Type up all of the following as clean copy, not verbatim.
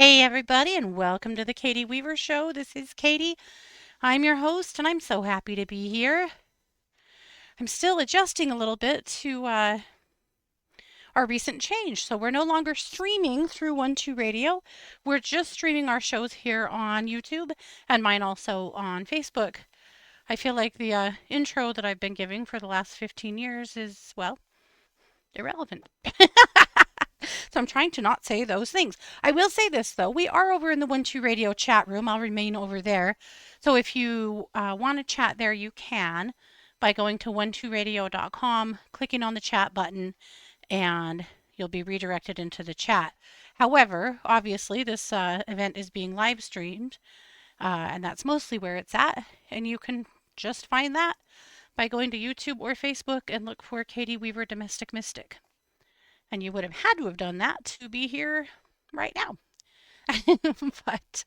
Hey, everybody, and welcome to the Katie Weaver Show. This is Katie. I'm your host, and I'm so happy to be here. I'm still adjusting a little bit to our recent change. So, we're no longer streaming through 1 2 Radio. We're just streaming our shows here on YouTube and mine also on Facebook. I feel like the intro that I've been giving for the last 15 years is, well, irrelevant. So I'm trying to not say those things. I will say this though, we are over in the 1 2 Radio chat room. I'll remain over there. So if you want to chat there, you can by going to 12radio.com, clicking on the chat button, and you'll be redirected into the chat. However, obviously, this event is being live streamed, and that's mostly where it's at. And you can just find that by going to YouTube or Facebook and look for Katie Weaver Domestic Mystic. And you would have had to have done that to be here right now. But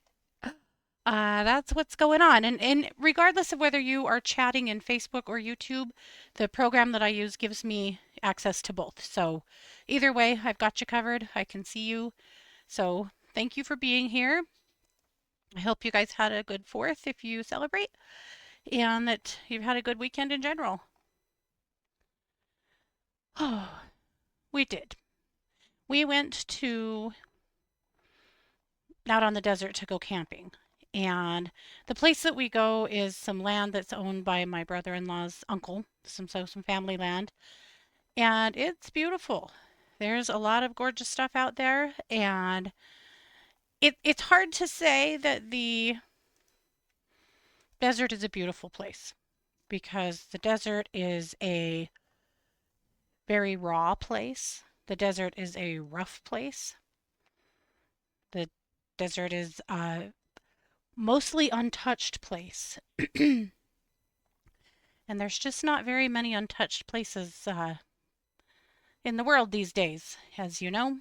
that's what's going on. And regardless of whether you are chatting in Facebook or YouTube, the program that I use gives me access to both. So either way, I've got you covered. I can see you. So thank you for being here. I hope you guys had a good 4th if you celebrate, and that you've had a good weekend in general. Oh, we did. We went to out on the desert to go camping. And the place that we go is some land that's owned by my brother-in-law's uncle, some family land, and it's beautiful. There's a lot of gorgeous stuff out there, and it's hard to say that the desert is a beautiful place because the desert is a very raw place. The desert is a rough place. The desert is a mostly untouched place. And there's just not very many untouched places in the world these days, as you know.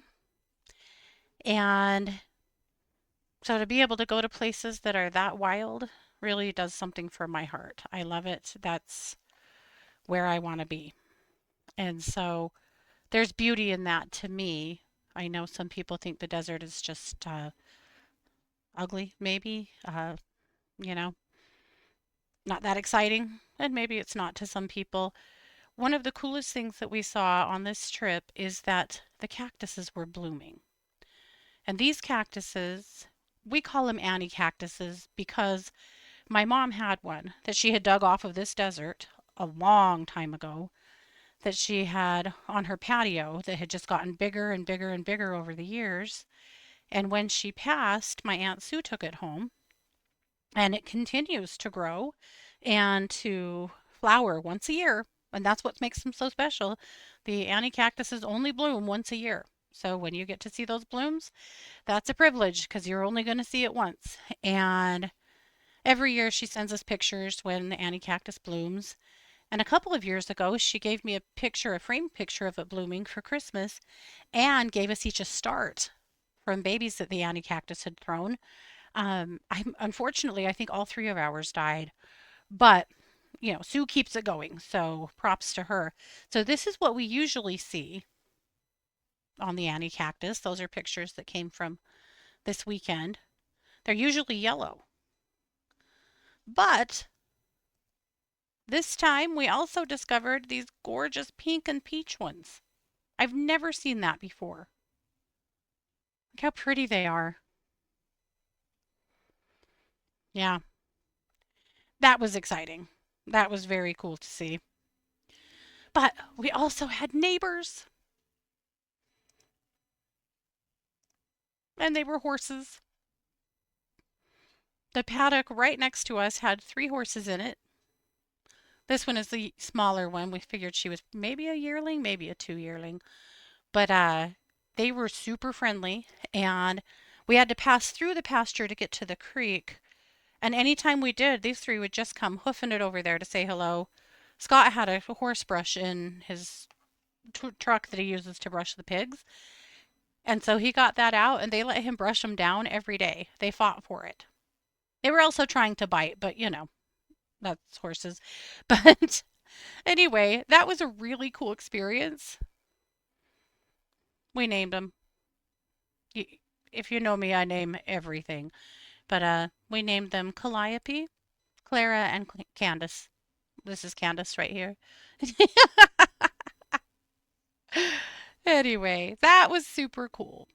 And so to be able to go to places that are that wild really does something for my heart. I love it. That's where I want to be. And so there's beauty in that to me. I know some people think the desert is just ugly, maybe, you know, not that exciting. And maybe it's not to some people. One of the coolest things that we saw on this trip is that the cactuses were blooming. And these cactuses, we call them Annie cactuses because my mom had one that she had dug off of this desert a long time ago that she had on her patio that had just gotten bigger and bigger and bigger over the years. And when she passed, my Aunt Sue took it home and it continues to grow and to flower once a year. And that's what makes them so special. The Annie cactuses only bloom once a year. So when you get to see those blooms, that's a privilege because you're only going to see it once. And every year she sends us pictures when the Annie cactus blooms. And a couple of years ago, she gave me a picture, a framed picture of it blooming for Christmas, and gave us each a start from babies that the Annie cactus had thrown. Unfortunately, I think all three of ours died, but Sue keeps it going, so props to her. So this is what we usually see on the Annie cactus. Those are pictures that came from this weekend. They're usually yellow, but this time we also discovered these gorgeous pink and peach ones. I've never seen that before. Look how pretty they are. Yeah, that was exciting. That was very cool to see. But we also had neighbors, and they were horses. The paddock right next to us had 3 horses in it. This one is the smaller one. We figured she was maybe a yearling, maybe a 2 yearling. But they were super friendly, and we had to pass through the pasture to get to the creek. And anytime we did, these 3 would just come hoofing it over there to say hello. Scott had a horse brush in his truck that he uses to brush the pigs. And so he got that out, and they let him brush them down every day. They fought for it. They were also trying to bite, but that's horses. But anyway, that was a really cool experience. We named them. if you know me, I name everything. But we named them Calliope, Clara, and Candace. This is Candace right here. Anyway, that was super cool.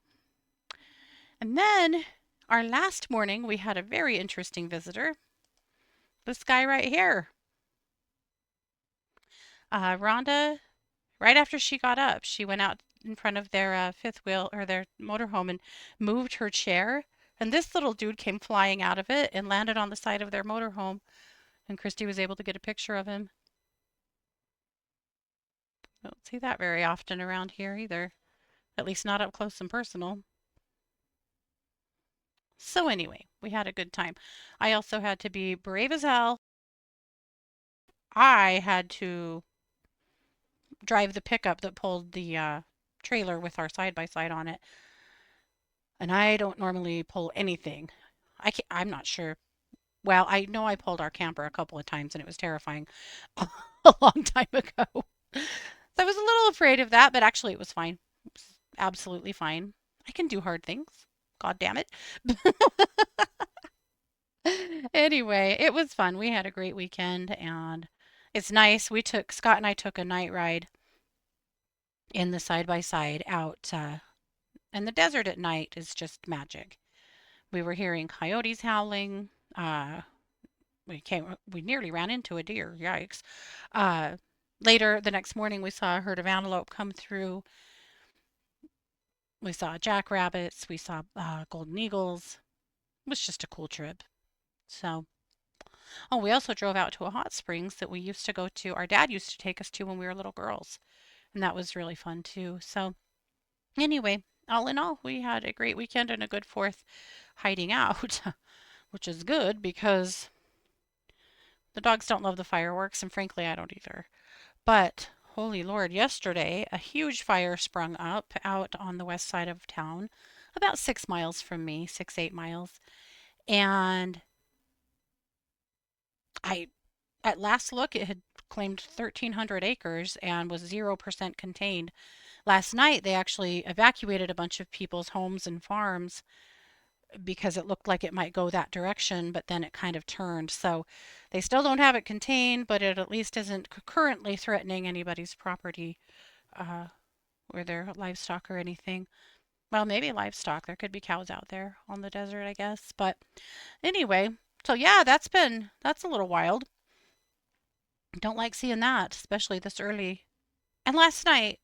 And then our last morning, we had a very interesting visitor. This guy right here. Rhonda, right after she got up, she went out in front of their fifth wheel or their motorhome and moved her chair. And this little dude came flying out of it and landed on the side of their motorhome. And Christy was able to get a picture of him. Don't see that very often around here either. At least not up close and personal. So anyway, we had a good time. I also had to be brave as hell. I had to drive the pickup that pulled the trailer with our side by side on it. And I don't normally pull anything. I'm not sure. Well, I know I pulled our camper a couple of times and it was terrifying a long time ago. So I was a little afraid of that, but actually it was fine. It was absolutely fine. I can do hard things. God damn it. Anyway, it was fun. We had a great weekend and it's nice. Scott and I took a night ride in the side by side out and the desert at night is just magic. We were hearing coyotes howling. We nearly ran into a deer. Yikes. Uh, Later the next morning, we saw a herd of antelope come through. We saw jackrabbits. We saw golden eagles. It was just a cool trip. So, oh, we also drove out to a hot springs that we used to go to. Our dad used to take us to when we were little girls, and that was really fun too. So, anyway, all in all, we had a great weekend and a good fourth hiding out, which is good because the dogs don't love the fireworks, and frankly, I don't either. But holy Lord, yesterday a huge fire sprung up out on the west side of town, about 6 miles from me, 8 miles. And I, at last look, it had claimed 1,300 acres and was 0% contained. Last night, they actually evacuated a bunch of people's homes and farms because it looked like it might go that direction, but then it kind of turned. So they still don't have it contained, but it at least isn't currently threatening anybody's property uh, or their livestock or anything. Well, maybe livestock. There could be cows out there on the desert, I guess. But anyway, so yeah, that's a little wild. Don't like seeing that, especially this early. And last night,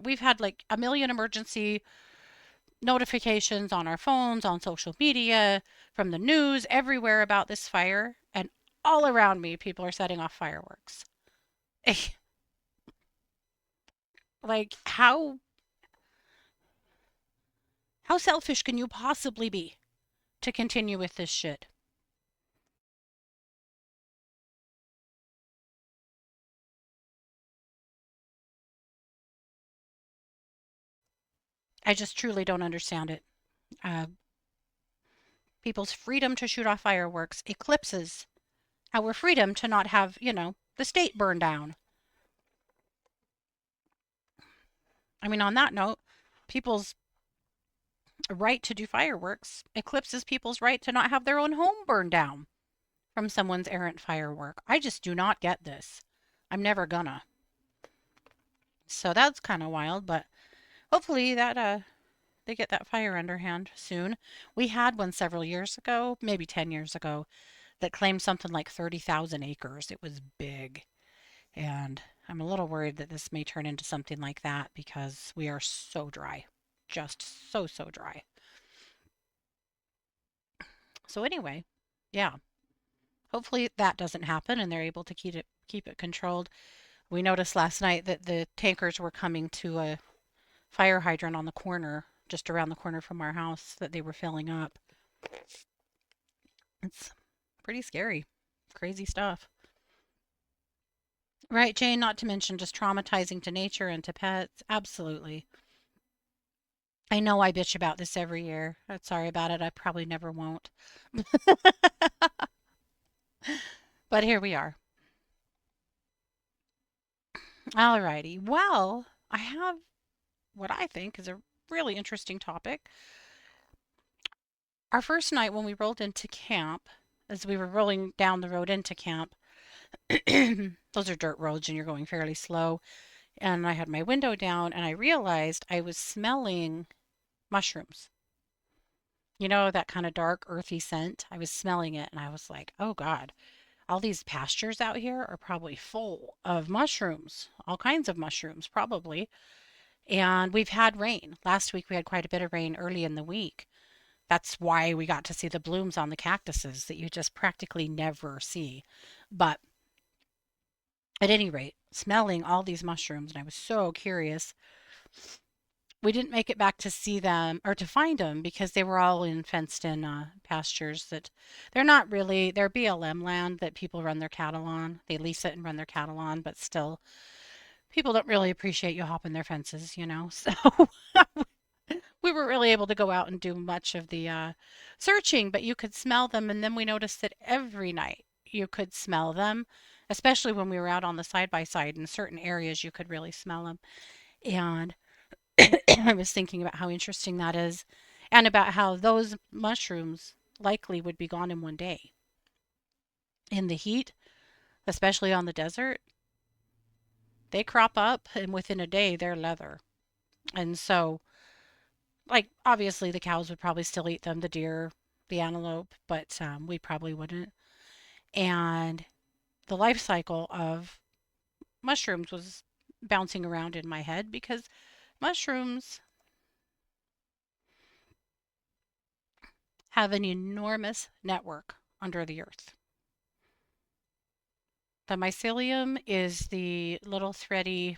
we've had like a million emergency notifications on our phones, on social media, from the news, everywhere about this fire. And all around me, people are setting off fireworks. Like, how selfish can you possibly be to continue with this shit? I just truly don't understand it. Uh, People's freedom to shoot off fireworks eclipses our freedom to not have, the state burned down. I mean, on that note, people's right to do fireworks eclipses people's right to not have their own home burned down from someone's errant firework. I just do not get this. I'm never gonna. So that's kind of wild, but hopefully that they get that fire underhand soon. We had one several years ago, maybe 10 years ago, that claimed something like 30,000 acres. It was big. And I'm a little worried that this may turn into something like that because we are so dry. Just so dry. So anyway, yeah. Hopefully that doesn't happen and they're able to keep it controlled. We noticed last night that the tankers were coming to a fire hydrant on the corner, just around the corner from our house, that they were filling up. It's pretty scary. Crazy stuff. Right, Jane, not to mention just traumatizing to nature and to pets. Absolutely. I know I bitch about this every year. I'm sorry about it. I probably never won't. But here we are. Alrighty. Well, I have what I think is a really interesting topic. Our first night when we rolled into camp, as we were rolling down the road into camp, those are dirt roads and you're going fairly slow. And I had my window down and I realized I was smelling mushrooms. You know, that kind of dark, earthy scent. I was smelling it and I was like, oh God, all these pastures out here are probably full of mushrooms, all kinds of mushrooms, probably. And we've had rain. Last week we had quite a bit of rain early in the week. That's why we got to see the blooms on the cactuses that you just practically never see. But at any rate, smelling all these mushrooms, and I was so curious. We didn't make it back to see them or to find them because they were all in fenced in pastures that they're not really, they're BLM land that people run their cattle on. They lease it and run their cattle on, but still, people don't really appreciate you hopping their fences, you know? So we weren't really able to go out and do much of the searching, but you could smell them. And then we noticed that every night you could smell them, especially when we were out on the side by side in certain areas, you could really smell them. And I was thinking about how interesting that is and about how those mushrooms likely would be gone in one day. In the heat, especially on the desert, they crop up and within a day they're leather. And so, like, obviously the cows would probably still eat them, the deer, the antelope, but we probably wouldn't. And the life cycle of mushrooms was bouncing around in my head because mushrooms have an enormous network under the earth. The mycelium is the little thready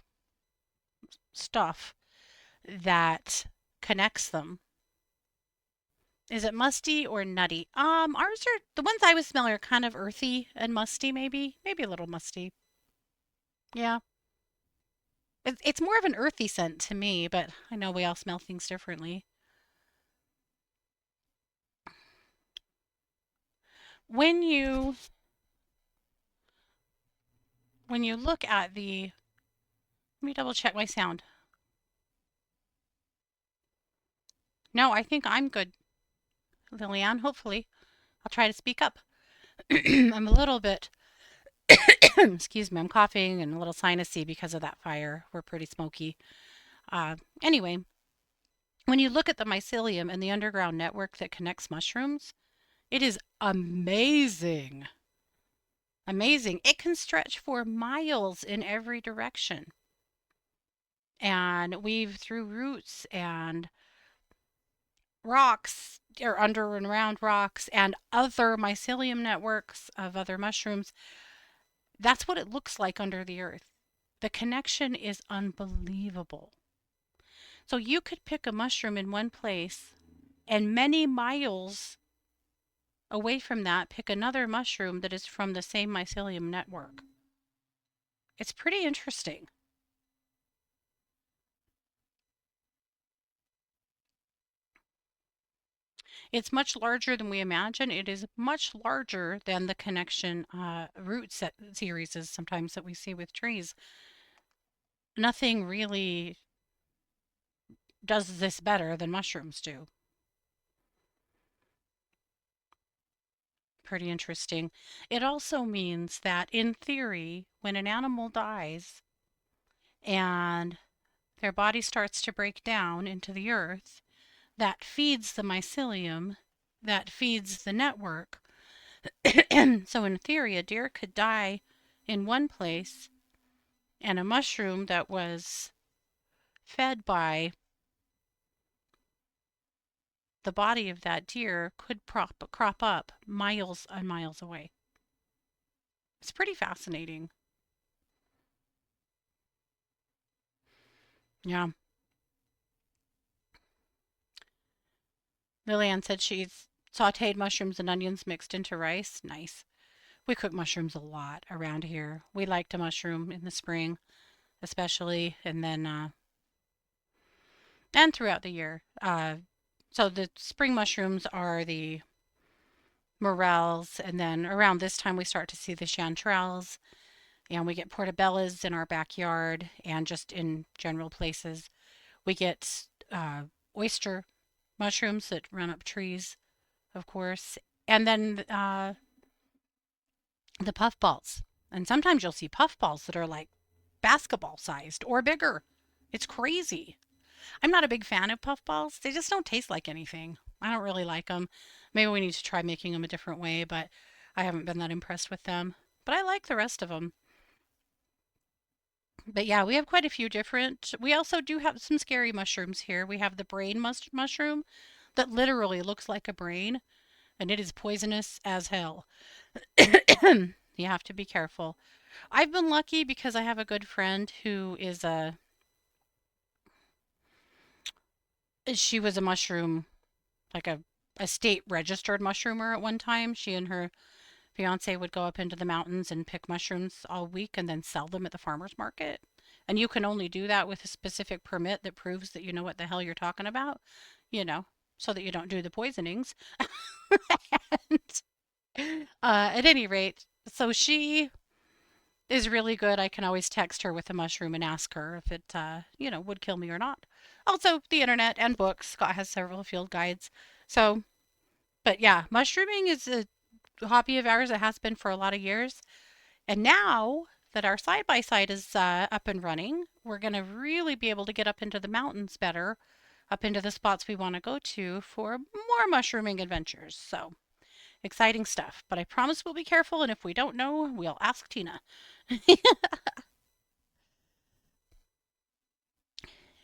stuff that connects them. Is it musty or nutty? Ours are the ones I was smelling are kind of earthy and musty, maybe a little musty. Yeah, it's more of an earthy scent to me, but I know we all smell things differently. When you when you look at the, let me double check my sound. No, I think I'm good, Liliane. Hopefully, I'll try to speak up. I'm a little bit excuse me, I'm coughing and a little sinusy because of that fire. We're pretty smoky. Uh, anyway, when you look at the mycelium and the underground network that connects mushrooms, it is amazing. Amazing. It can stretch for miles in every direction and weave through roots and rocks or under and around rocks and other mycelium networks of other mushrooms. That's what it looks like under the earth. The connection is unbelievable. So you could pick a mushroom in one place and many miles away from that, pick another mushroom that is from the same mycelium network. It's pretty interesting. It's much larger than we imagine. It is much larger than the connection root set series is sometimes that we see with trees. Nothing really does this better than mushrooms do. Pretty interesting. It also means that, in theory, when an animal dies and their body starts to break down into the earth, that feeds the mycelium, that feeds the network. So, in theory, a deer could die in one place, and a mushroom that was fed by the body of that deer could crop up miles and miles away. It's pretty fascinating. Yeah. Lillian said she's sauteed mushrooms and onions mixed into rice. Nice. We cook mushrooms a lot around here. We like to mushroom in the spring, especially, and throughout the year. So the spring mushrooms are the morels, and then around this time we start to see the chanterelles, and we get portobellas in our backyard and just in general places. We get oyster mushrooms that run up trees. of course, and then the puffballs. And sometimes you'll see puffballs that are like basketball sized or bigger. It's crazy. I'm not a big fan of puffballs. They just don't taste like anything. I don't really like them. Maybe we need to try making them a different way, but I haven't been that impressed with them. But I like the rest of them. But yeah, we have quite a few different. We also do have some scary mushrooms here. We have the mushroom that literally looks like a brain, and it is poisonous as hell. You have to be careful. I've been lucky because I have a good friend who is she was a mushroom, like a state registered mushroomer at one time. She and her fiance would go up into the mountains and pick mushrooms all week and then sell them at the farmer's market. And you can only do that with a specific permit that proves that you know what the hell you're talking about, you know, so that you don't do the poisonings. And, at any rate, so she is really good. I can always text her with a mushroom and ask her if it, would kill me or not. Also, the internet and books. Scott has several field guides. So, but yeah, mushrooming is a hobby of ours. It has been for a lot of years. And now that our side by side is up and running, we're going to really be able to get up into the mountains better, up into the spots we want to go to for more mushrooming adventures. So exciting stuff. But I promise we'll be careful. And if we don't know, we'll ask Tina.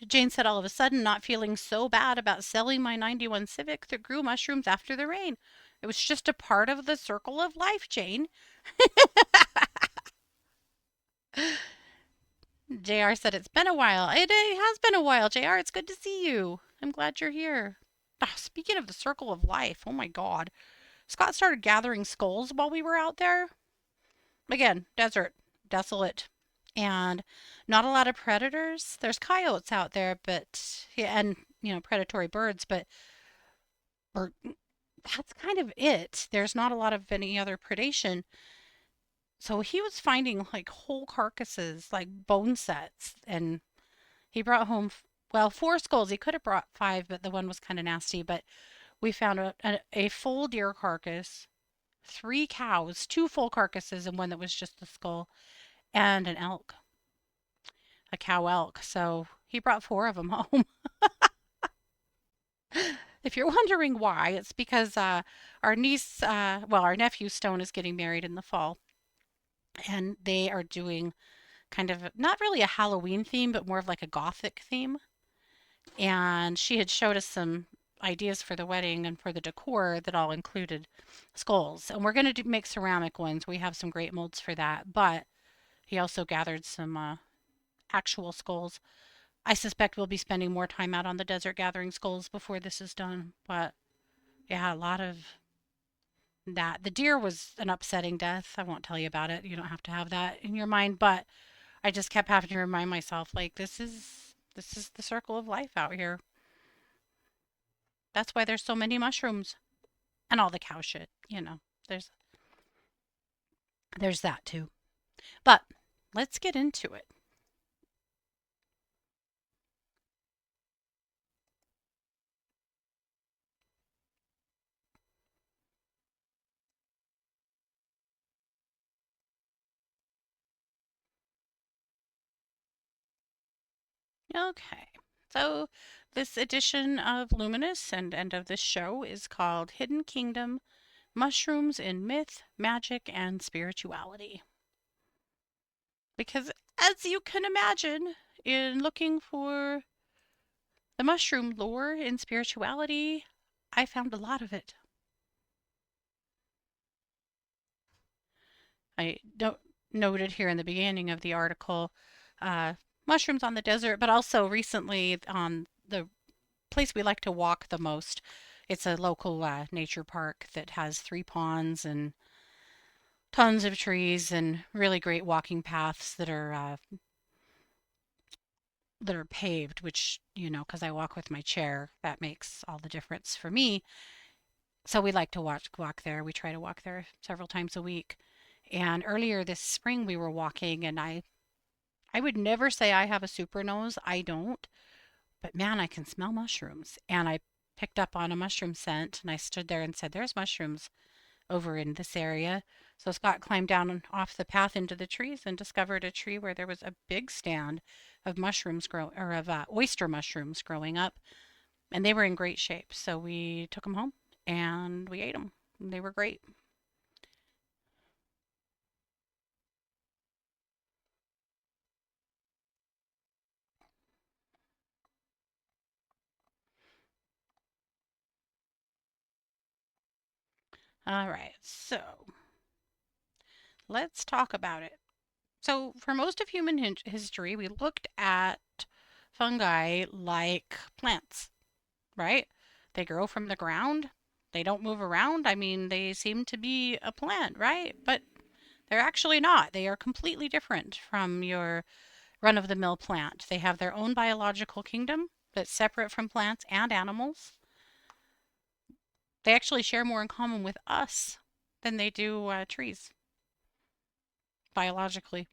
Jane said, all of a sudden, not feeling so bad about selling my 91 Civic that grew mushrooms after the rain. It was just a part of the circle of life, Jane. JR said, it's been a while. It has been a while, JR. It's good to see you. I'm glad you're here. Ah, speaking of the circle of life, oh my God. Scott started gathering skulls while we were out there. Again, desert, desolate, and not a lot of predators. There's coyotes out there, but yeah, and predatory birds, but or that's kind of it. There's not a lot of any other predation. So he was finding like whole carcasses, like bone sets, and he brought home well, four skulls. He could have brought five, but the one was kind of nasty. But we found a full deer carcass, three cows, two full carcasses, and one that was just the skull, and an elk, a cow elk. So he brought four of them home. If you're wondering why, it's because our nephew Stone is getting married in the fall, and they are doing kind of not really a Halloween theme, but more of like a gothic theme. And she had showed us some ideas for the wedding and for the decor that all included skulls. And we're going to make ceramic ones. We have some great molds for that. But he also gathered some actual skulls. I suspect we'll be spending more time out on the desert gathering skulls before this is done. But yeah, a lot of that. The deer was an upsetting death. I won't tell you about it. You don't have to have that in your mind. But I just kept having to remind myself, like, this is the circle of life out here. That's why there's so many mushrooms and all the cow shit. There's there's that too. But let's get into it. Okay. So this edition of Luminous and of this show is called Hidden Kingdom: Mushrooms in Myth, Magic, and Spirituality. Because as you can imagine, in looking for the mushroom lore in spirituality, I found a lot of it. I don't noted here in the beginning of the article uh, mushrooms on the desert, but also recently on the place we like to walk the most. It's a local nature park that has three ponds and tons of trees and really great walking paths that are paved, which because I walk with my chair, that makes all the difference for me. So we like to walk there. We try to walk there several times a week. And earlier this spring, we were walking, and I would never say I have a super nose. I don't. But man, I can smell mushrooms. And I picked up on a mushroom scent, and I stood there and said, "There's mushrooms over in this area." So Scott climbed down off the path into the trees and discovered a tree where there was a big stand of mushrooms grow or of oyster mushrooms growing up, and they were in great shape. So we took them home and we ate them. They were great. All right, so let's talk about it. So, for most of human history, we looked at fungi like plants, right? They grow from the ground. They don't move around. I mean, they seem to be a plant, right? But they're actually not. They are completely different from your run of the mill plant. They have their own biological kingdom that's separate from plants and animals. They actually share more in common with us than they do trees biologically.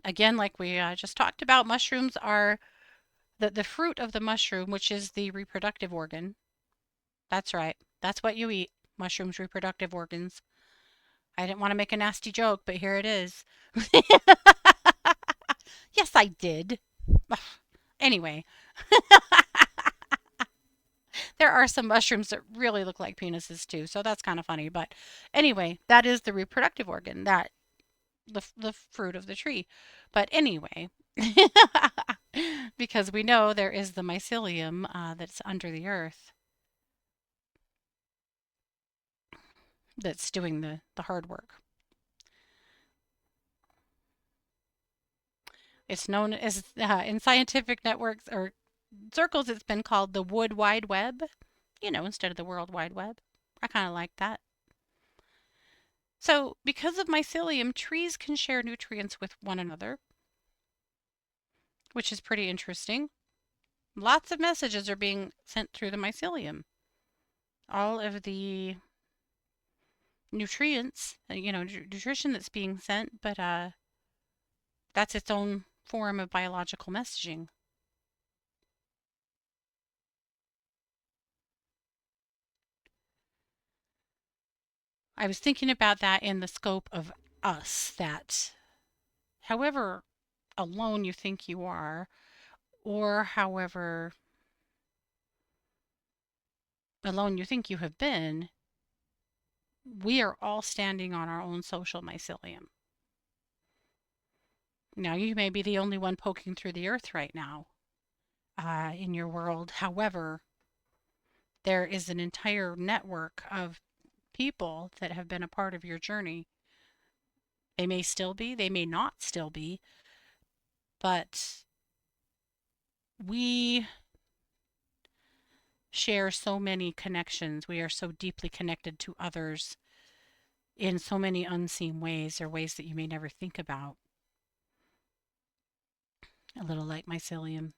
Again, like we just talked about, mushrooms are the fruit of the mushroom, which is the reproductive organ. That's right. That's what you eat. Mushrooms, reproductive organs. I didn't want to make a nasty joke, but here it is. Yes, I did. Anyway, there are some mushrooms that really look like penises too, so that's kind of funny. But anyway, that is the reproductive organ, that the fruit of the tree. But anyway, because we know there is the mycelium that's under the earth that's doing the hard work. It's known as in scientific networks or circles, it's been called the wood wide web, instead of the world wide web. I kind of like that. So, because of mycelium, trees can share nutrients with one another, which is pretty interesting. Lots of messages are being sent through the mycelium. All of the nutrients, nutrition that's being sent, but that's its own form of biological messaging. I was thinking about that in the scope of us, that however alone you think you are, or however alone you think you have been, we are all standing on our own social mycelium. Now, you may be the only one poking through the earth right now in your world. However, there is an entire network of people that have been a part of your journey. They may still be, they may not still be, but we share so many connections. We are so deeply connected to others in so many unseen ways, or ways that you may never think about. A little like mycelium.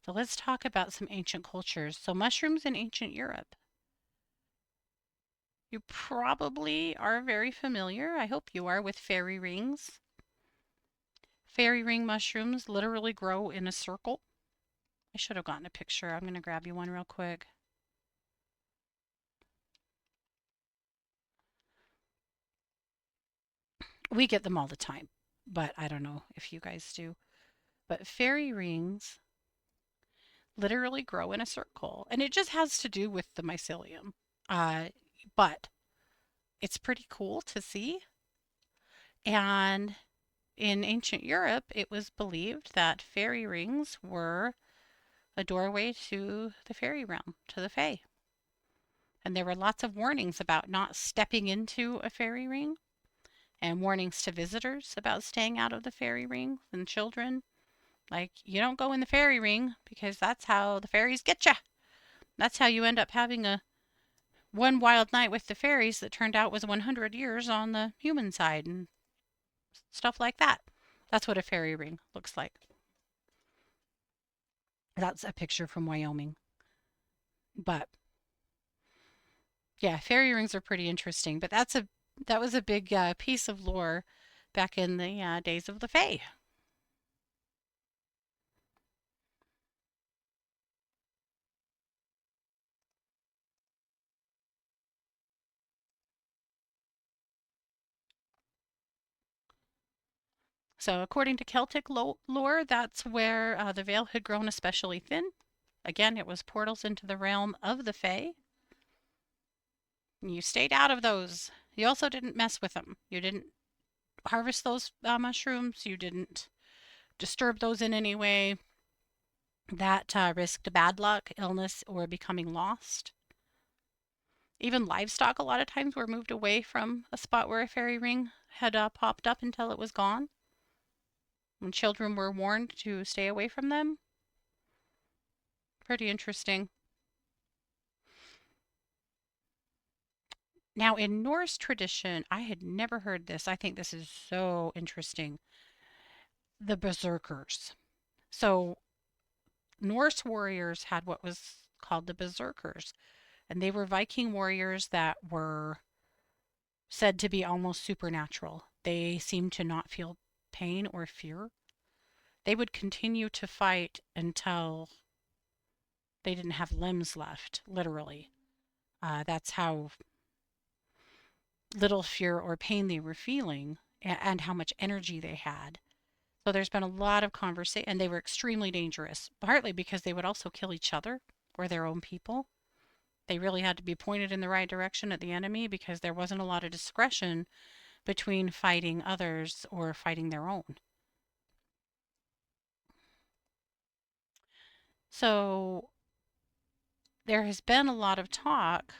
So let's talk about some ancient cultures. So mushrooms in ancient Europe. You probably are very familiar, I hope you are, with fairy rings. Fairy ring mushrooms literally grow in a circle. I should have gotten a picture. I'm going to grab you one real quick. We get them all the time, but I don't know if you guys do. But fairy rings literally grow in a circle, and it just has to do with the mycelium. Uh, but it's pretty cool to see. And in ancient Europe, it was believed that fairy rings were a doorway to the fairy realm, to the fae. And there were lots of warnings about not stepping into a fairy ring, and warnings to visitors about staying out of the fairy ring, and children. Like, you don't go in the fairy ring because that's how the fairies get you. That's how you end up having a one wild night with the fairies that turned out was 100 years on the human side and stuff like that. That's what a fairy ring looks like. That's a picture from Wyoming. But yeah, fairy rings are pretty interesting. But that was a big piece of lore back in the days of the Fae. So, according to Celtic lore, that's where the veil had grown especially thin. Again, it was portals into the realm of the Fae. You stayed out of those. You also didn't mess with them. You didn't harvest those mushrooms. You didn't disturb those in any way that risked bad luck, illness, or becoming lost. Even livestock, a lot of times, were moved away from a spot where a fairy ring had popped up until it was gone. When children were warned to stay away from them. Pretty interesting. Now, in Norse tradition, I had never heard this. I think this is so interesting. The berserkers. So, Norse warriors had what was called the berserkers, and they were Viking warriors that were said to be almost supernatural. They seemed to not feel pain or fear. They would continue to fight until they didn't have limbs left, literally. That's how little fear or pain they were feeling and how much energy they had. So there's been a lot of conversation, and they were extremely dangerous, partly because they would also kill each other or their own people. They really had to be pointed in the right direction at the enemy because there wasn't a lot of discretion between fighting others or fighting their own. So there has been a lot of talk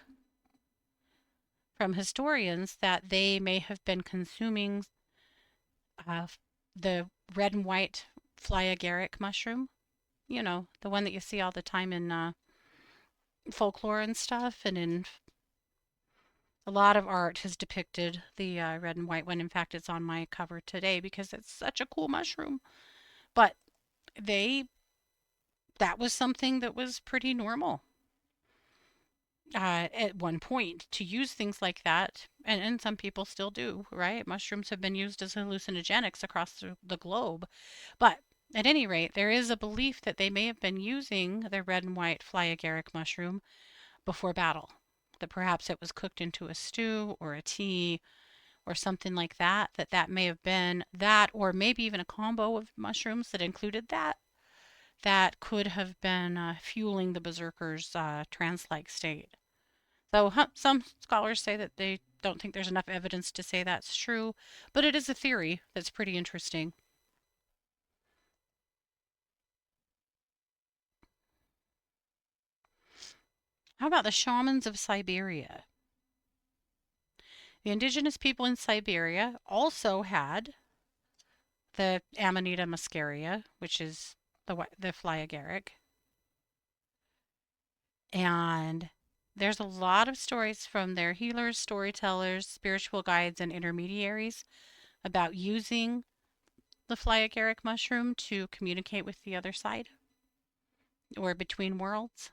from historians that they may have been consuming uh, the red and white fly agaric mushroom. You know, the one that you see all the time in folklore and stuff, and in a lot of art has depicted the red and white one. In fact, it's on my cover today because it's such a cool mushroom. But they, that was something that was pretty normal at one point to use things like that. And some people still do, right? Mushrooms have been used as hallucinogenics across the globe. But at any rate, there is a belief that they may have been using the red and white fly agaric mushroom before battle. That perhaps it was cooked into a stew or a tea or something like that, that may have been that, or maybe even a combo of mushrooms that included that, that could have been fueling the berserker's trance-like state. So some scholars say that they don't think there's enough evidence to say that's true, but it is a theory that's pretty interesting. How about the shamans of Siberia? The indigenous people in Siberia also had the Amanita muscaria, which is the fly agaric. And there's a lot of stories from their healers, storytellers, spiritual guides, and intermediaries about using the fly agaric mushroom to communicate with the other side or between worlds.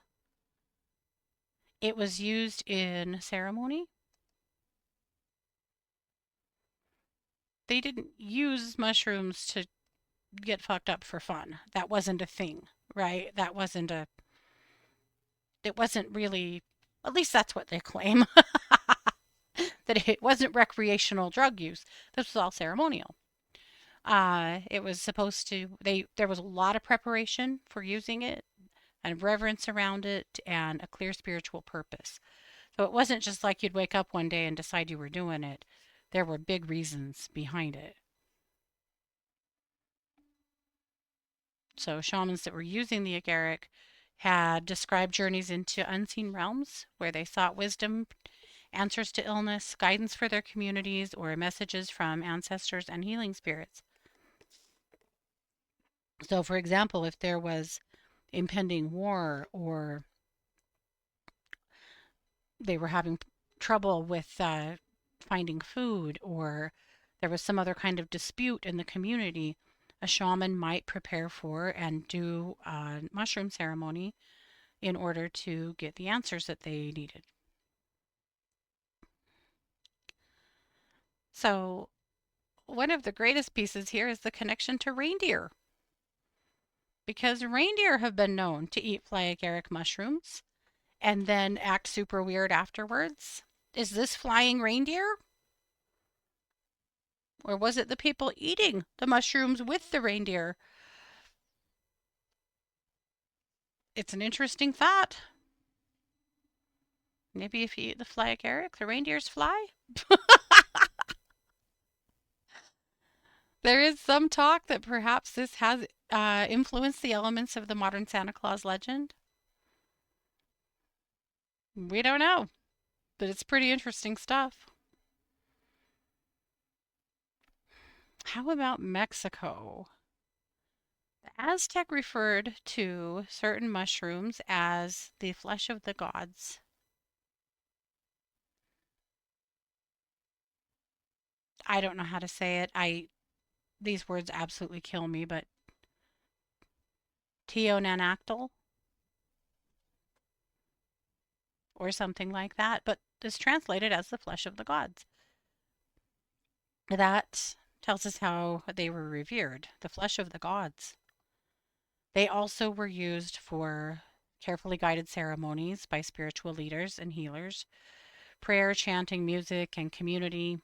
It was used in ceremony. They didn't use mushrooms to get fucked up for fun. That wasn't a thing, right? It wasn't really, at least that's what they claim, that it wasn't recreational drug use. This was all ceremonial. It was supposed to, there was a lot of preparation for using it and reverence around it and a clear spiritual purpose. So it wasn't just like you'd wake up one day and decide you were doing it. There were big reasons behind it. So shamans that were using the agaric had described journeys into unseen realms where they sought wisdom, answers to illness, guidance for their communities, or messages from ancestors and healing spirits. So, for example, if there was impending war or they were having trouble with finding food or there was some other kind of dispute in the community, a shaman might prepare for and do a mushroom ceremony in order to get the answers that they needed. So, one of the greatest pieces here is the connection to reindeer, because reindeer have been known to eat fly agaric mushrooms and then act super weird afterwards. Is this flying reindeer? Or was it the people eating the mushrooms with the reindeer? It's an interesting thought. Maybe if you eat the fly agaric, the reindeers fly? There is some talk that perhaps this has influenced the elements of the modern Santa Claus legend. We don't know, but it's pretty interesting stuff. How about Mexico? The Aztec referred to certain mushrooms as the flesh of the gods. I don't know how to say it. I These words absolutely kill me, but teonanactyl or something like that, but is translated as the flesh of the gods. That tells us how they were revered, the flesh of the gods. They also were used for carefully guided ceremonies by spiritual leaders and healers, prayer, chanting, music, and community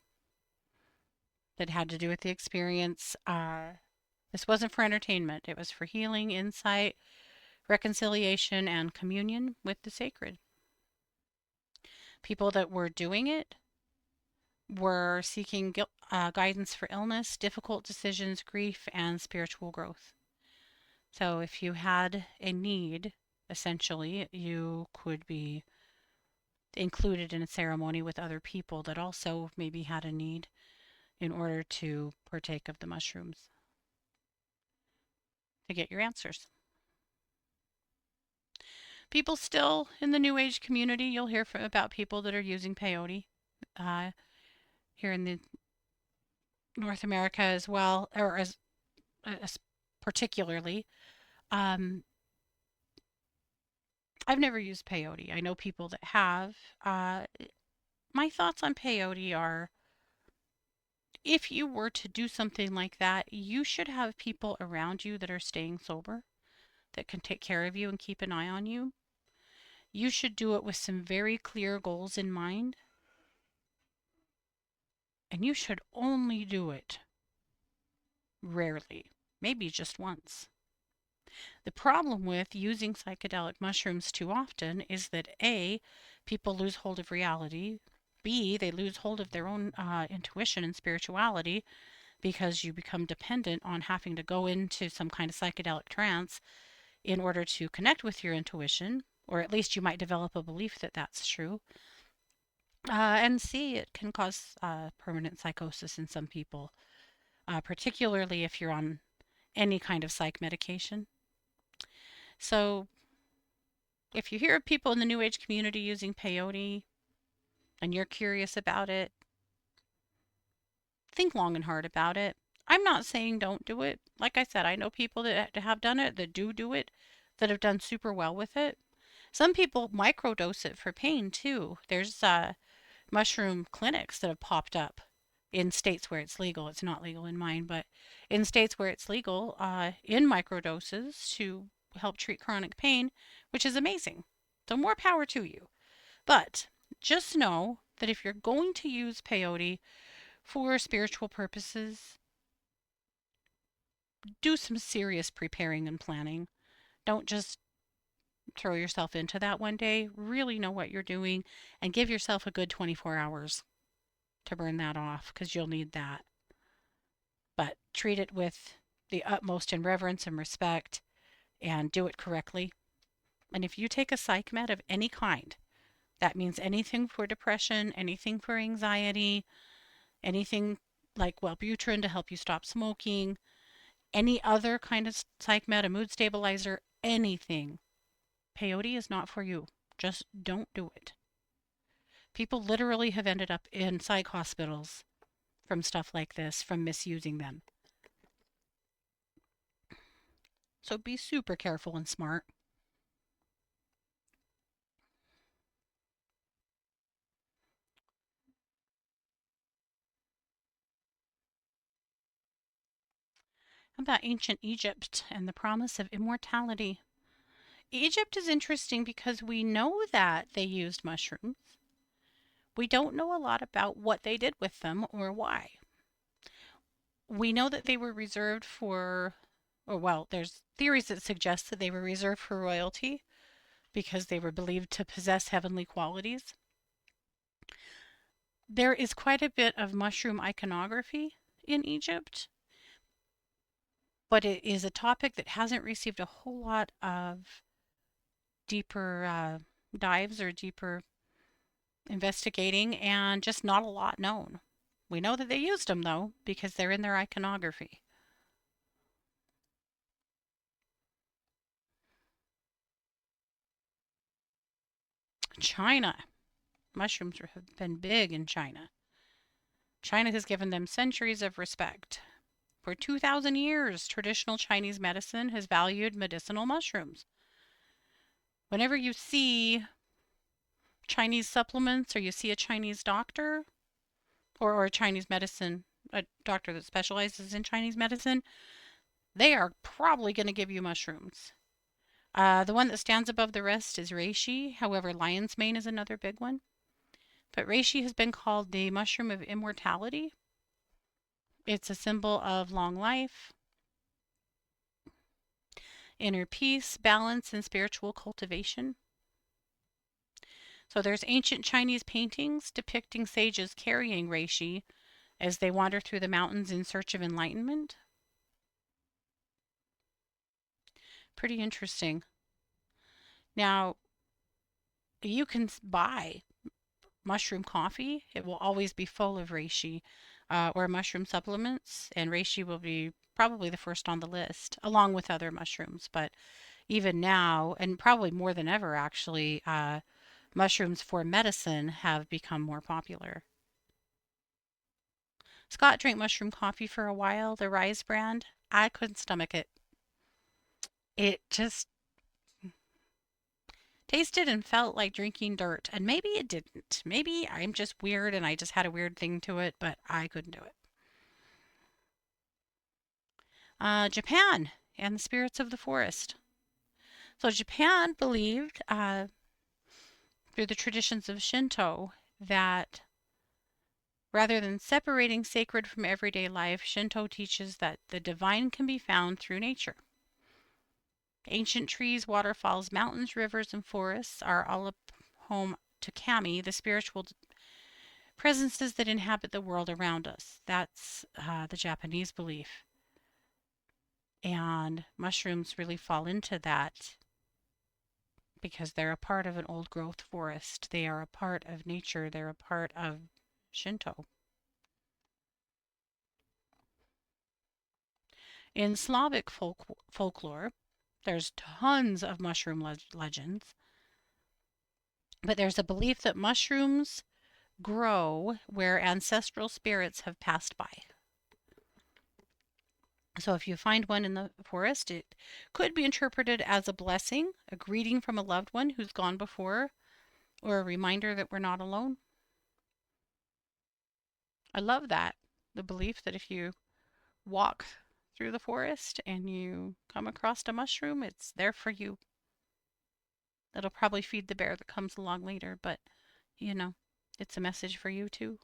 that had to do with the experience. This wasn't for entertainment, it was for healing, insight, reconciliation, and communion with the sacred. People that were doing it were seeking guidance for illness, difficult decisions, grief, and spiritual growth. So if you had a need, essentially, you could be included in a ceremony with other people that also maybe had a need in order to partake of the mushrooms to get your answers. People still in the New Age community, you'll hear about people that are using peyote uh, here in the North America as well, or as particularly. Um, I've never used peyote. I know people that have. My thoughts on peyote are if you were to do something like that, you should have people around you that are staying sober, that can take care of you and keep an eye on you. You should do it with some very clear goals in mind, and you should only do it rarely, maybe just once. The problem with using psychedelic mushrooms too often is that A, people lose hold of reality. B, they lose hold of their own intuition and spirituality because you become dependent on having to go into some kind of psychedelic trance in order to connect with your intuition, or at least you might develop a belief that that's true. And C, it can cause permanent psychosis in some people, particularly if you're on any kind of psych medication. So if you hear of people in the New Age community using peyote and you're curious about it, think long and hard about it. I'm not saying don't do it. Like I said, I know people that have done it, that do it, that have done super well with it. Some people microdose it for pain too. There's mushroom clinics that have popped up in states where it's legal. It's not legal in mine, but in states where it's legal, in microdoses to help treat chronic pain, which is amazing. So more power to you. But just know that if you're going to use peyote for spiritual purposes, do some serious preparing and planning. Don't just throw yourself into that one day. Really know what you're doing and give yourself a good 24 hours to burn that off because you'll need that. But treat it with the utmost in reverence and respect and do it correctly. And if you take a psych med of any kind, that means anything for depression, anything for anxiety, anything like Wellbutrin to help you stop smoking, any other kind of psych med, a mood stabilizer, anything. Peyote is not for you. Just don't do it. People literally have ended up in psych hospitals from stuff like this, from misusing them. So be super careful and smart. How about ancient Egypt and the promise of immortality? Egypt is interesting because we know that they used mushrooms. We don't know a lot about what they did with them or why. We know that they were reserved for, or well, there's theories that suggest that they were reserved for royalty because they were believed to possess heavenly qualities. There is quite a bit of mushroom iconography in Egypt, but it is a topic that hasn't received a whole lot of deeper dives or deeper investigating, and just not a lot known. We know that they used them though because they're in their iconography. China. Mushrooms have been big in China. China has given them centuries of respect. For 2,000 years, traditional Chinese medicine has valued medicinal mushrooms. Whenever you see Chinese supplements or you see a Chinese doctor or a Chinese medicine, a doctor that specializes in Chinese medicine, they are probably going to give you mushrooms. The one that stands above the rest is reishi. However, lion's mane is another big one. But reishi has been called the mushroom of immortality. It's a symbol of long life, inner peace, balance, and spiritual cultivation. So there's ancient Chinese paintings depicting sages carrying reishi as they wander through the mountains in search of enlightenment. Pretty interesting. Now, you can buy mushroom coffee. It will always be full of reishi or mushroom supplements, and reishi will be probably the first on the list, along with other mushrooms. But even now, and probably more than ever actually, mushrooms for medicine have become more popular. Scott drank mushroom coffee for a while, the Rise brand. I couldn't stomach it. It just tasted and felt like drinking dirt, and maybe it didn't. Maybe I'm just weird and I just had a weird thing to it, but I couldn't do it. Japan and the spirits of the forest. So Japan believed, through the traditions of Shinto, that rather than separating sacred from everyday life, Shinto teaches that the divine can be found through nature. Ancient trees, waterfalls, mountains, rivers, and forests are all a home to kami, the spiritual presences that inhabit the world around us. That's the Japanese belief. And mushrooms really fall into that because they're a part of an old growth forest. They are a part of nature. They're a part of Shinto. In Slavic folklore, there's tons of mushroom legends, but there's a belief that mushrooms grow where ancestral spirits have passed by. So if you find one in the forest, it could be interpreted as a blessing, a greeting from a loved one who's gone before, or a reminder that we're not alone. I love that. The belief that if you walk through the forest and you come across a mushroom, it's there for you. It'll probably feed the bear that comes along later, but you know, it's a message for you too.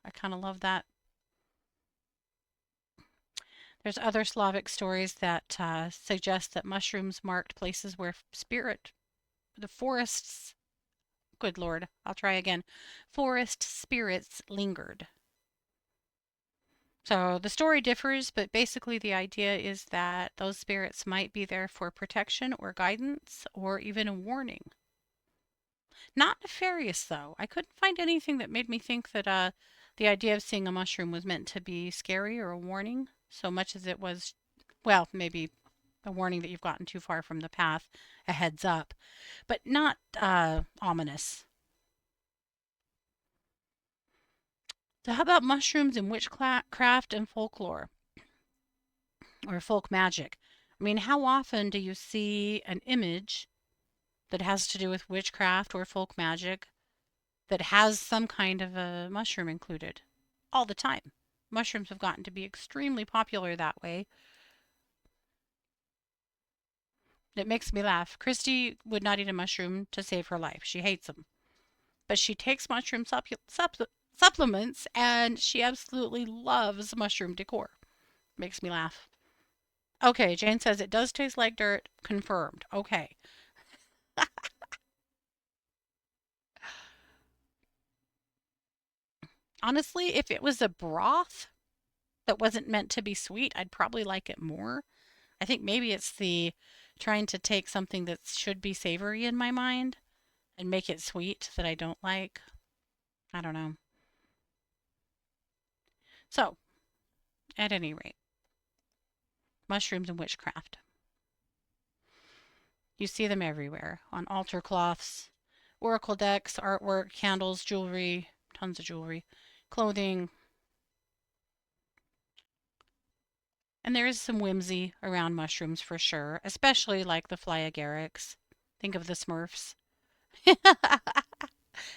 I kind of love that. There's other Slavic stories that suggest that mushrooms marked places where the forests, good Lord, I'll try again, forest spirits lingered. So the story differs, but basically the idea is that those spirits might be there for protection or guidance or even a warning. Not nefarious, though. I couldn't find anything that made me think that the idea of seeing a mushroom was meant to be scary or a warning, so much as it was, well, maybe a warning that you've gotten too far from the path, a heads up, but not ominous. So, how about mushrooms in witchcraft and folklore or folk magic? I mean, how often do you see an image that has to do with witchcraft or folk magic that has some kind of a mushroom included? All the time. Mushrooms have gotten to be extremely popular that way. It makes me laugh. Christy would not eat a mushroom to save her life. She hates them. But she takes mushroom supplements and she absolutely loves mushroom decor. Makes me laugh. Okay, Jane says it does taste like dirt. Confirmed. Okay. Honestly, if it was a broth that wasn't meant to be sweet, I'd probably like it more. I think maybe it's the trying to take something that should be savory in my mind and make it sweet that I don't like. I don't know. So, at any rate, mushrooms and witchcraft. You see them everywhere on altar cloths, oracle decks, artwork, candles, jewelry, tons of jewelry, clothing, and there is some whimsy around mushrooms for sure, especially like the fly agarics. Think of the Smurfs.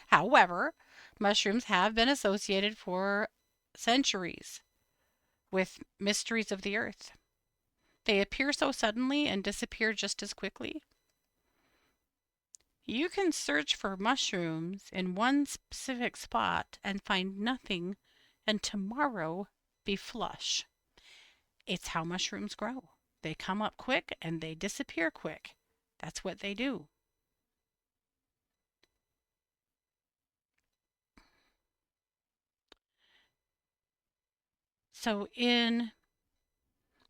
However, mushrooms have been associated for centuries with mysteries of the earth. They appear so suddenly and disappear just as quickly. You can search for mushrooms in one specific spot and find nothing, and tomorrow be flush. It's how mushrooms grow. They come up quick and they disappear quick. That's what they do. So, in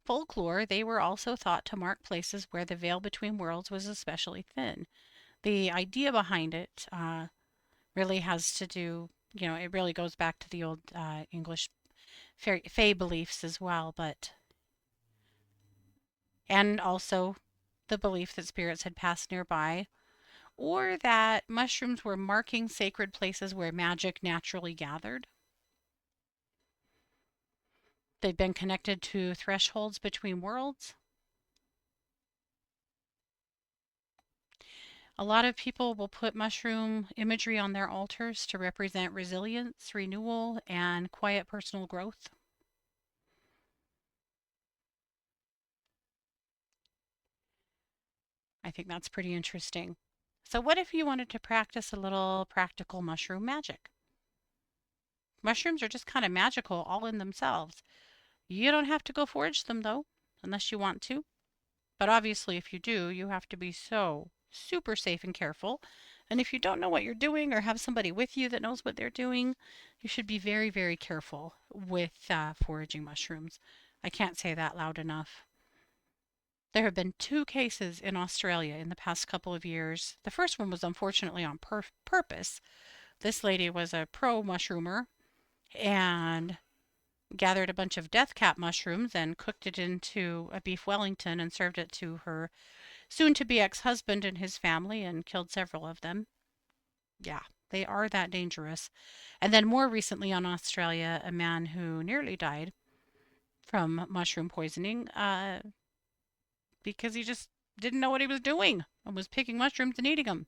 folklore, they were also thought to mark places where the veil between worlds was especially thin. The idea behind it really has to do, it really goes back to the old English fae beliefs as well, but and also the belief that spirits had passed nearby, or that mushrooms were marking sacred places where magic naturally gathered. They'd been connected to thresholds between worlds. A lot of people will put mushroom imagery on their altars to represent resilience, renewal, and quiet personal growth. I think that's pretty interesting. So, what if you wanted to practice a little practical mushroom magic? Mushrooms are just kind of magical all in themselves. You don't have to go forage them though, unless you want to. But obviously, if you do, you have to be so super safe and careful. And if you don't know what you're doing or have somebody with you that knows what they're doing, you should be very, very careful with foraging mushrooms. I can't say that loud enough. There have been two cases in Australia in the past couple of years. The first one was unfortunately on purpose. This lady was a pro mushroomer and gathered a bunch of death cap mushrooms and cooked it into a beef Wellington and served it to her soon to be ex husband and his family and killed several of them. Yeah, they are that dangerous. And then more recently on Australia, a man who nearly died from mushroom poisoning because he just didn't know what he was doing and was picking mushrooms and eating them.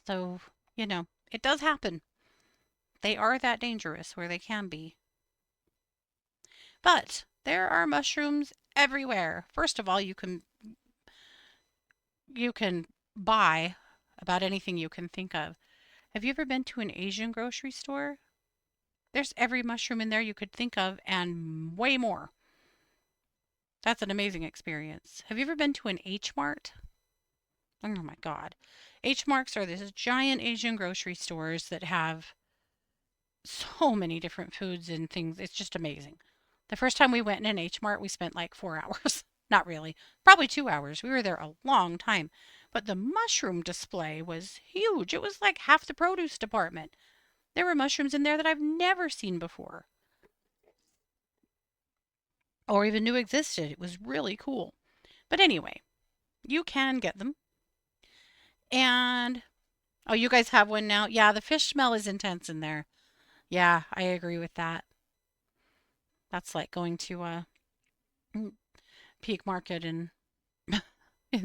So, it does happen. They are that dangerous, or they can be. But there are mushrooms everywhere. First of all, you can buy about anything you can think of. Have you ever been to an Asian grocery store? There's every mushroom in there you could think of and way more. That's an amazing experience. Have you ever been to an H Mart? Oh my God. H Marts are these giant Asian grocery stores that have so many different foods and things. It's just amazing. The first time we went in an H Mart, we spent like 4 hours. Not really, probably 2 hours. We were there a long time. But the mushroom display was huge. It was like half the produce department. There were mushrooms in there that I've never seen before or even knew existed. It was really cool. But anyway, you can get them. And oh, you guys have one now? Yeah, the fish smell is intense in there. Yeah, I agree with that. That's like going to a Peak Market in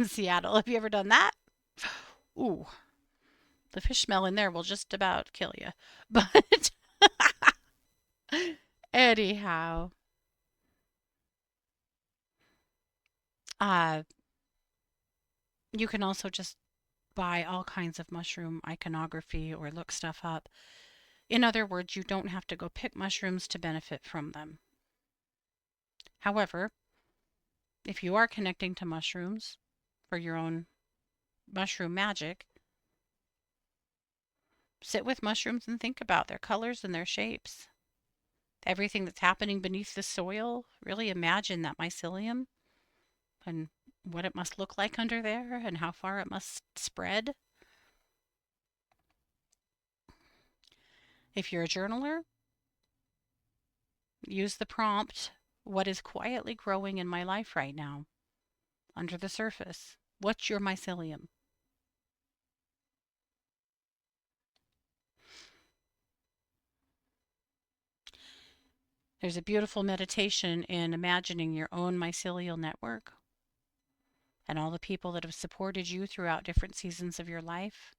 Seattle. Have you ever done that? Ooh, the fish smell in there will just about kill you. But anyhow, uh, you can also just buy all kinds of mushroom iconography or look stuff up. In other words, you don't have to go pick mushrooms to benefit from them. However, if you are connecting to mushrooms for your own mushroom magic, sit with mushrooms and think about their colors and their shapes. Everything that's happening beneath the soil, really imagine that mycelium and what it must look like under there and how far it must spread. If you're a journaler, use the prompt, what is quietly growing in my life right now, under the surface? What's your mycelium? There's a beautiful meditation in imagining your own mycelial network and all the people that have supported you throughout different seasons of your life.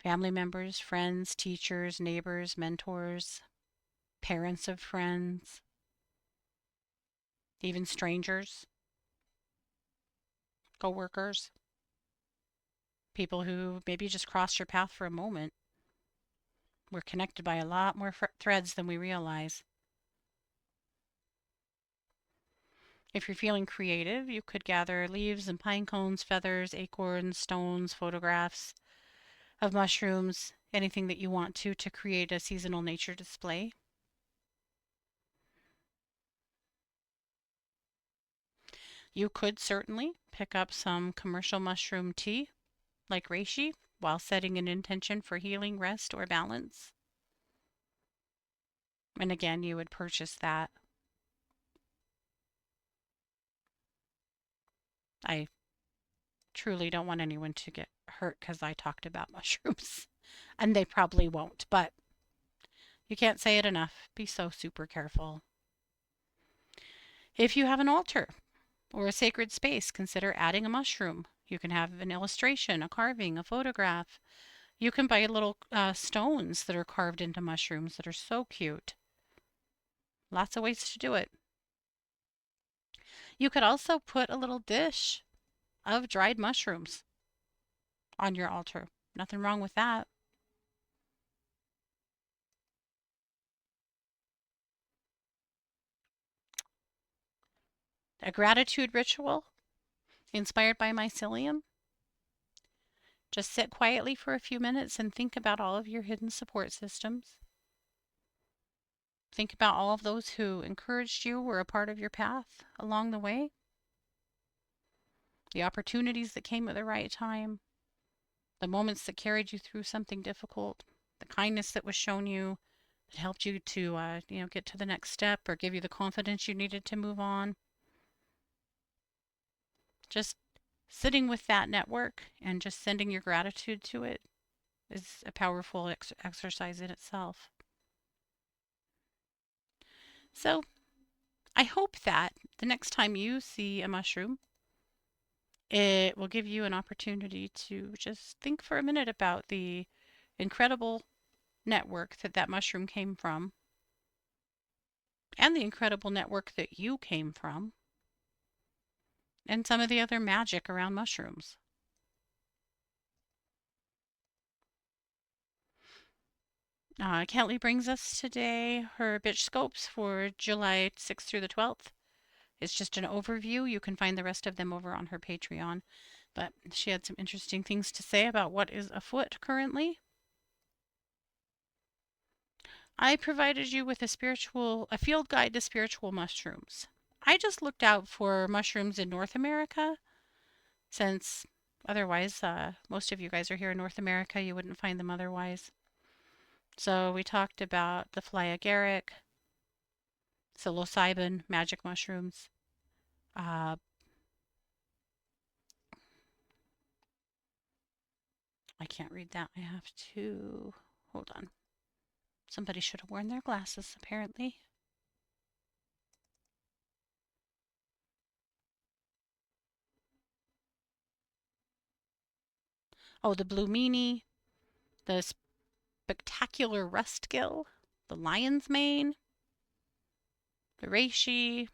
Family members, friends, teachers, neighbors, mentors, parents of friends, even strangers, coworkers, people who maybe just crossed your path for a moment. We're connected by a lot more threads than we realize. If you're feeling creative, you could gather leaves and pine cones, feathers, acorns, stones, photographs of mushrooms, anything that you want to create a seasonal nature display. You could certainly pick up some commercial mushroom tea, like reishi, while setting an intention for healing, rest, or balance. And again, you would purchase that. I truly don't want anyone to get hurt because I talked about mushrooms. And they probably won't, but you can't say it enough. Be so super careful. If you have an altar or a sacred space, consider adding a mushroom. You can have an illustration, a carving, a photograph. You can buy little stones that are carved into mushrooms that are so cute. Lots of ways to do it. You could also put a little dish of dried mushrooms on your altar. Nothing wrong with that. A gratitude ritual inspired by mycelium. Just sit quietly for a few minutes and think about all of your hidden support systems. Think about all of those who encouraged you, were a part of your path along the way, the opportunities that came at the right time, the moments that carried you through something difficult, the kindness that was shown you that helped you to, get to the next step or give you the confidence you needed to move on. Just sitting with that network and just sending your gratitude to it is a powerful exercise in itself. So I hope that the next time you see a mushroom, it will give you an opportunity to just think for a minute about the incredible network that that mushroom came from and the incredible network that you came from and some of the other magic around mushrooms. Kelly brings us today her bitch scopes for July 6th through the 12th. It's just an overview. You can find the rest of them over on her Patreon. But she had some interesting things to say about what is afoot currently. I provided you with a field guide to spiritual mushrooms. I just looked out for mushrooms in North America, since otherwise, most of you guys are here in North America. You wouldn't find them otherwise. So we talked about the fly agaric, psilocybin, magic mushrooms. Uh, I can't read that. I have to. Hold on. Somebody should have worn their glasses, apparently. Oh, the blue meanie, the spectacular rust gill, the lion's mane, the reishi,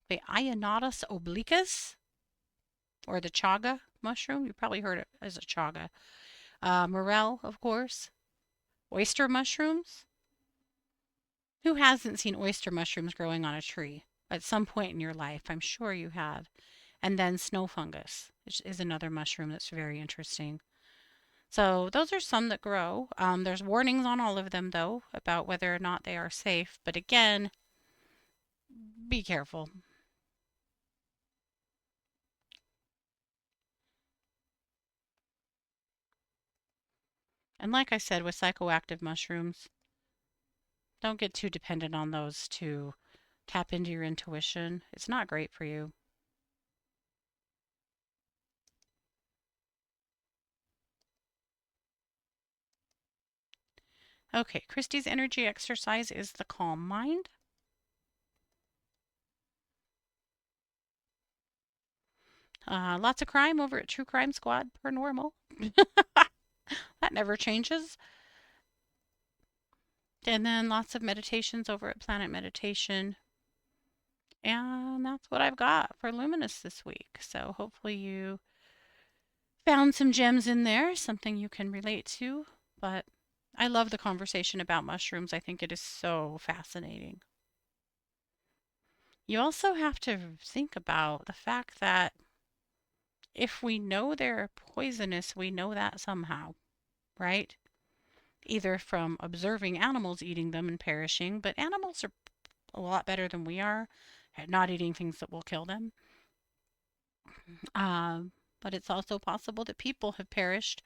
the Ionotus obliquus, or the chaga mushroom. You probably heard it as a chaga. Morel, of course. Oyster mushrooms. Who hasn't seen oyster mushrooms growing on a tree at some point in your life? I'm sure you have. And then snow fungus, which is another mushroom that's very interesting. So those are some that grow. There's warnings on all of them, though, about whether or not they are safe. But again, be careful. And like I said, with psychoactive mushrooms, don't get too dependent on those to tap into your intuition. It's not great for you. Okay, Christy's energy exercise is the calm mind. Lots of crime over at True Crime Squad per normal. That never changes. And then lots of meditations over at Planet Meditation. And that's what I've got for Luminous this week. So hopefully you found some gems in there, something you can relate to. But I love the conversation about mushrooms. I think it is so fascinating. You also have to think about the fact that if we know they're poisonous, we know that somehow, right? Either from observing animals eating them and perishing, but animals are a lot better than we are at not eating things that will kill them. But it's also possible that people have perished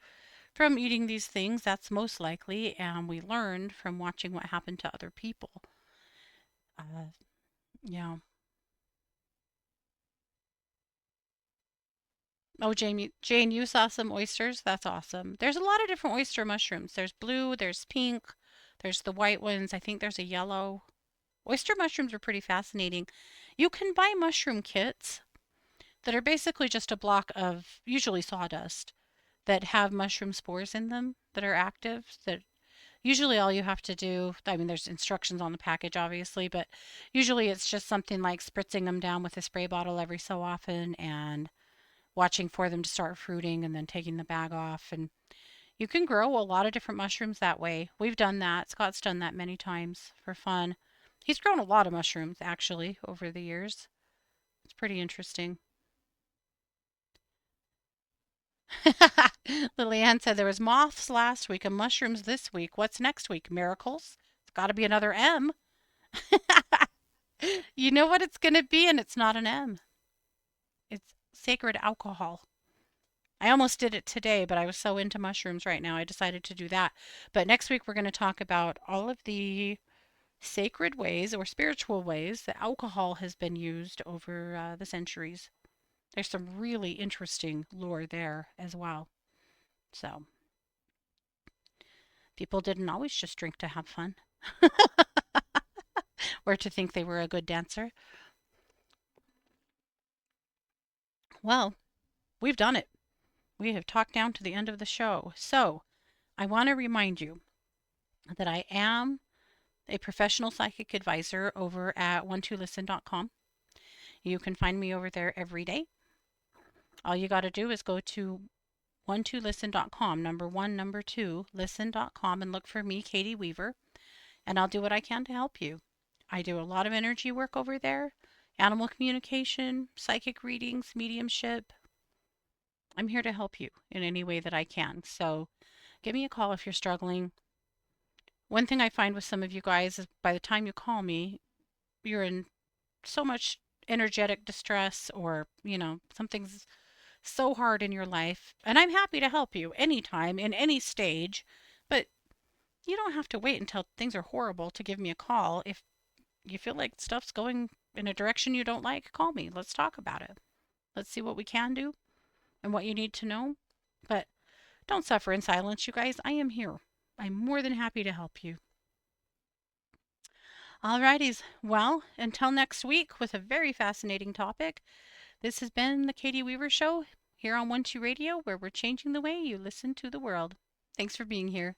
from eating these things. That's most likely, and we learned from watching what happened to other people. Uh, yeah. Oh, Jane, you saw some oysters? That's awesome. There's a lot of different oyster mushrooms. There's blue, there's pink, there's the white ones. I think there's a yellow. Oyster mushrooms are pretty fascinating. You can buy mushroom kits that are basically just a block of usually sawdust that have mushroom spores in them that are active. That usually all you have to do, I mean, there's instructions on the package, obviously, but usually it's just something like spritzing them down with a spray bottle every so often and watching for them to start fruiting and then taking the bag off. And you can grow a lot of different mushrooms that way. We've done that. Scott's done that many times for fun. He's grown a lot of mushrooms actually over the years. It's pretty interesting. Lillian said there was moths last week and mushrooms this week. What's next week? Miracles? It's got to be another M. You know what it's going to be, and it's not an M. It's sacred alcohol. I almost did it today, but I was so into mushrooms right now, I decided to do that. But next week, we're going to talk about all of the sacred ways or spiritual ways that alcohol has been used over the centuries. There's some really interesting lore there as well. So, people didn't always just drink to have fun or to think they were a good dancer. Well, we've done it. We have talked down to the end of the show. So, I want to remind you that I am a professional psychic advisor over at 12listen.com. You can find me over there every day. All you got to do is go to 12listen.com, number one, number two, listen.com, and look for me, Katie Weaver, and I'll do what I can to help you. I do a lot of energy work over there, animal communication, psychic readings, mediumship. I'm here to help you in any way that I can. So give me a call if you're struggling. One thing I find with some of you guys is by the time you call me, you're in so much energetic distress or, something's so hard in your life. And I'm happy to help you anytime, in any stage. But you don't have to wait until things are horrible to give me a call. If you feel like stuff's going in a direction you don't like, call me. Let's talk about it. Let's see what we can do and what you need to know. But don't suffer in silence, you guys. I am here. I'm more than happy to help you. Alrighties. Well, until next week with a very fascinating topic, this has been the Katie Weaver Show here on 12 Radio, where we're changing the way you listen to the world. Thanks for being here.